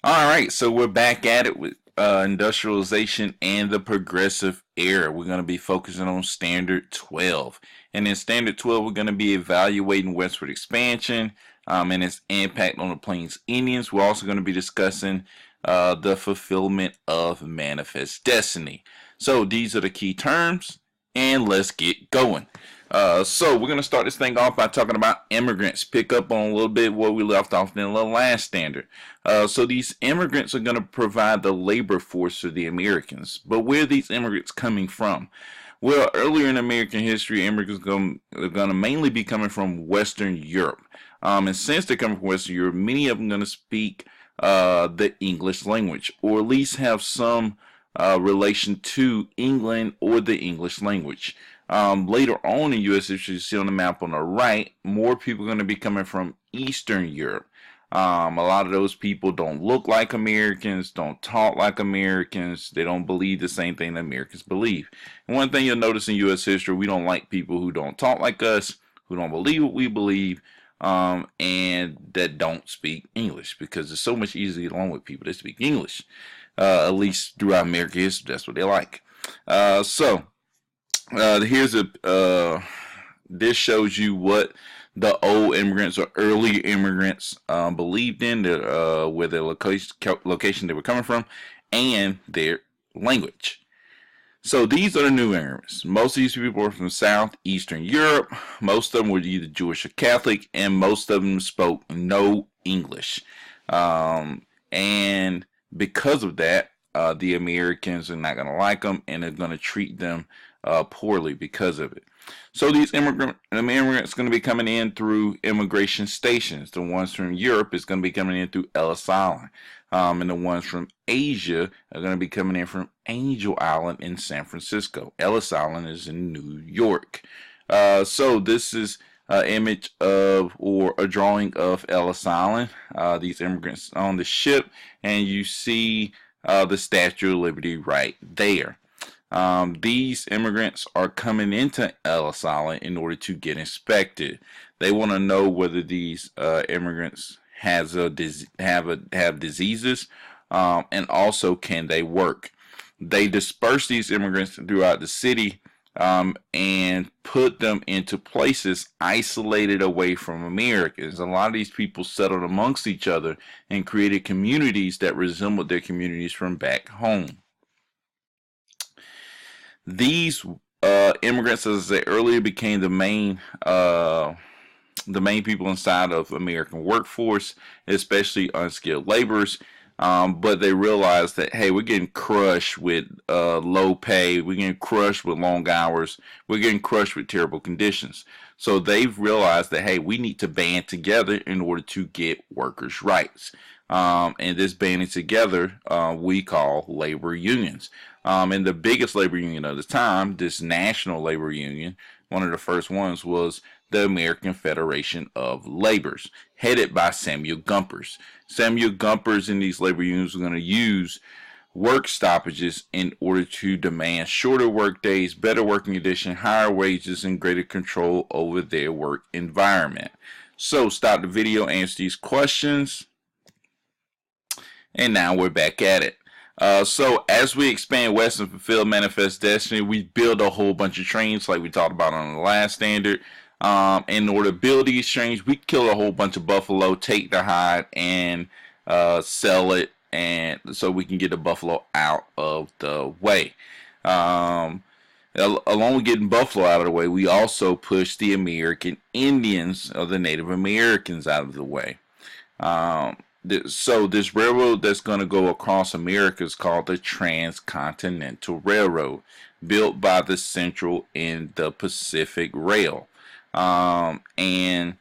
All right, so we're back at it with industrialization and the progressive era. We're going to be focusing on Standard 12. And in Standard 12, we're going to be evaluating westward expansion and its impact on the Plains Indians. We're also going to be discussing the fulfillment of manifest destiny. So these are the key terms, and let's get going. So we're going to start this thing off by talking about immigrants. Pick up on a little bit where we left off in the last standard. So these immigrants are going to provide the labor force for the Americans. But where are these immigrants coming from? Well, earlier in American history, immigrants are going to mainly be coming from Western Europe. And since they're coming from Western Europe, many of them are going to speak the English language, or at least have some relation to England or the English language. Later on in U.S. history, you see on the map on the right, more people are going to be coming from Eastern Europe. A lot of those people don't look like Americans, don't talk like Americans, they don't believe the same thing that Americans believe. And one thing you'll notice in U.S. history, we don't like people who don't talk like us, who don't believe what we believe, and that don't speak English, because it's so much easier to get along with people that speak English. At least throughout American history, that's what they like. Here's this shows you what the old immigrants or early immigrants believed in, where their location they were coming from, and their language. So these are the new immigrants. Most of these people were from Southeastern Europe. Most of them were either Jewish or Catholic, and most of them spoke no English. And because of that, the Americans are not going to like them, and they're going to treat them poorly because of it. So these immigrants going to be coming in through immigration stations. The ones from Europe is going to be coming in through Ellis Island. And the ones from Asia are going to be coming in from Angel Island in San Francisco. Ellis Island is in New York. So this is an image of, or a drawing of, Ellis Island. These immigrants on the ship, and you see the Statue of Liberty right there. These immigrants are coming into Ellis Island in order to get inspected. They want to know whether these immigrants have diseases, and also can they work. They disperse these immigrants throughout the city and put them into places isolated away from Americans. A lot of these people settled amongst each other and created communities that resembled their communities from back home. These immigrants, as I said earlier, became the main people inside of American workforce, especially unskilled laborers. But they realized that, hey, we're getting crushed with low pay, we're getting crushed with long hours, we're getting crushed with terrible conditions. So they've realized that, hey, we need to band together in order to get workers' rights. And this banding together we call labor unions. And the biggest labor union of the time, this national labor union, one of the first ones, was the American Federation of Laborers, headed by Samuel Gompers. Samuel Gompers and these labor unions were going to use work stoppages in order to demand shorter work days, better working conditions, higher wages, and greater control over their work environment. So stop the video, answer these questions, and now we're back at it. So as we expand west and fulfill manifest destiny, we build a whole bunch of trains like we talked about on the last standard. In order to build these trains, we kill a whole bunch of buffalo, take the hide, and sell it, and so we can get the buffalo out of the way. Along with getting buffalo out of the way, we also push the American Indians, or the Native Americans, out of the way. So this railroad that's going to go across America is called the Transcontinental Railroad, built by the Central and the Pacific Rail. And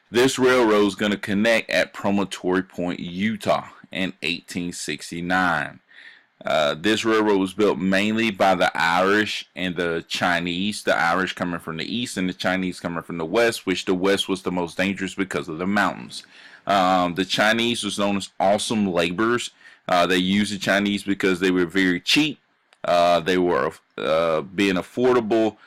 this railroad is going to connect at Promontory Point, Utah in 1869. This railroad was built mainly by the Irish and the Chinese, the Irish coming from the east and the Chinese coming from the west, which the west was the most dangerous because of the mountains. The Chinese was known as awesome laborers. They used the Chinese because they were very cheap. They were being affordable,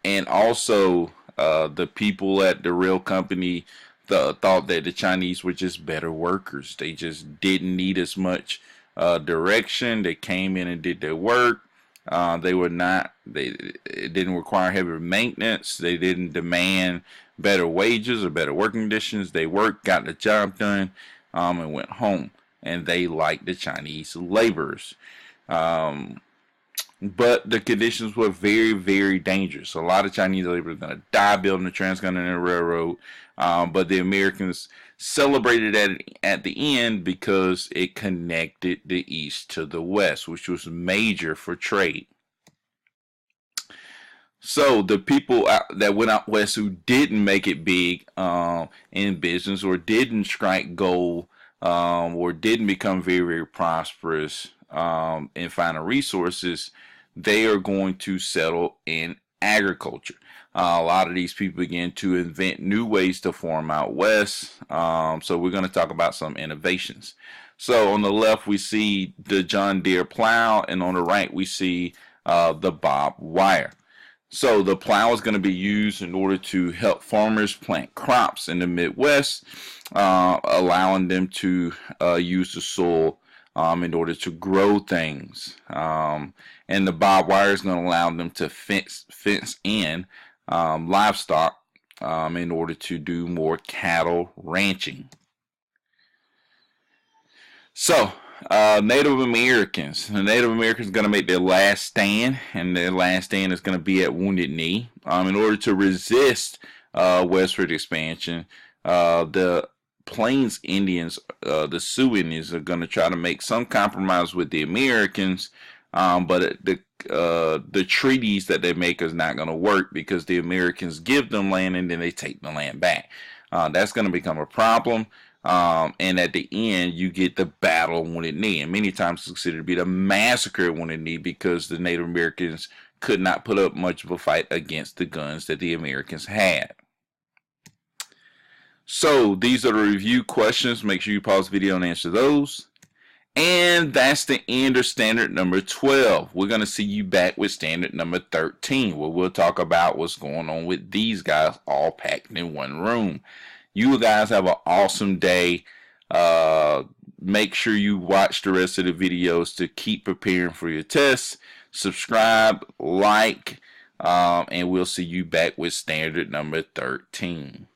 and also the people at the rail company thought that the Chinese were just better workers. They just didn't need as much direction. They came in and did their work. They were not. It didn't require heavy maintenance. They didn't demand better wages or better working conditions. They worked, got the job done, and went home. And they liked the Chinese laborers. But the conditions were very, very dangerous. A lot of Chinese labor are going to die building the Transcontinental Railroad. But the Americans celebrated at the end because it connected the East to the West, which was major for trade. So the people that went out west who didn't make it big in business, or didn't strike gold, or didn't become very, very prosperous in finding resources, they are going to settle in agriculture. A lot of these people began to invent new ways to farm out west. So we're going to talk about some innovations. So on the left we see the John Deere plow, and on the right we see the bob wire. So the plow is going to be used in order to help farmers plant crops in the Midwest, allowing them to use the soil in order to grow things. And the bob wire is going to allow them to fence in livestock in order to do more cattle ranching. So, Native Americans. The Native Americans are going to make their last stand, and their last stand is going to be at Wounded Knee. In order to resist westward expansion, the Plains Indians, the Sioux Indians, are going to try to make some compromise with the Americans, but the treaties that they make is not going to work, because the Americans give them land and then they take the land back. That's going to become a problem. And at the end, you get the Battle of Wounded Knee, and many times it's considered to be the massacre of Wounded Knee, because the Native Americans could not put up much of a fight against the guns that the Americans had. So these are the review questions. Make sure you pause the video and answer those. And that's the end of standard number 12. We're going to see you back with standard number 13, where we'll talk about what's going on with these guys all packed in one room. You guys have an awesome day. Make sure you watch the rest of the videos to keep preparing for your tests. Subscribe, like, and we'll see you back with standard number 13.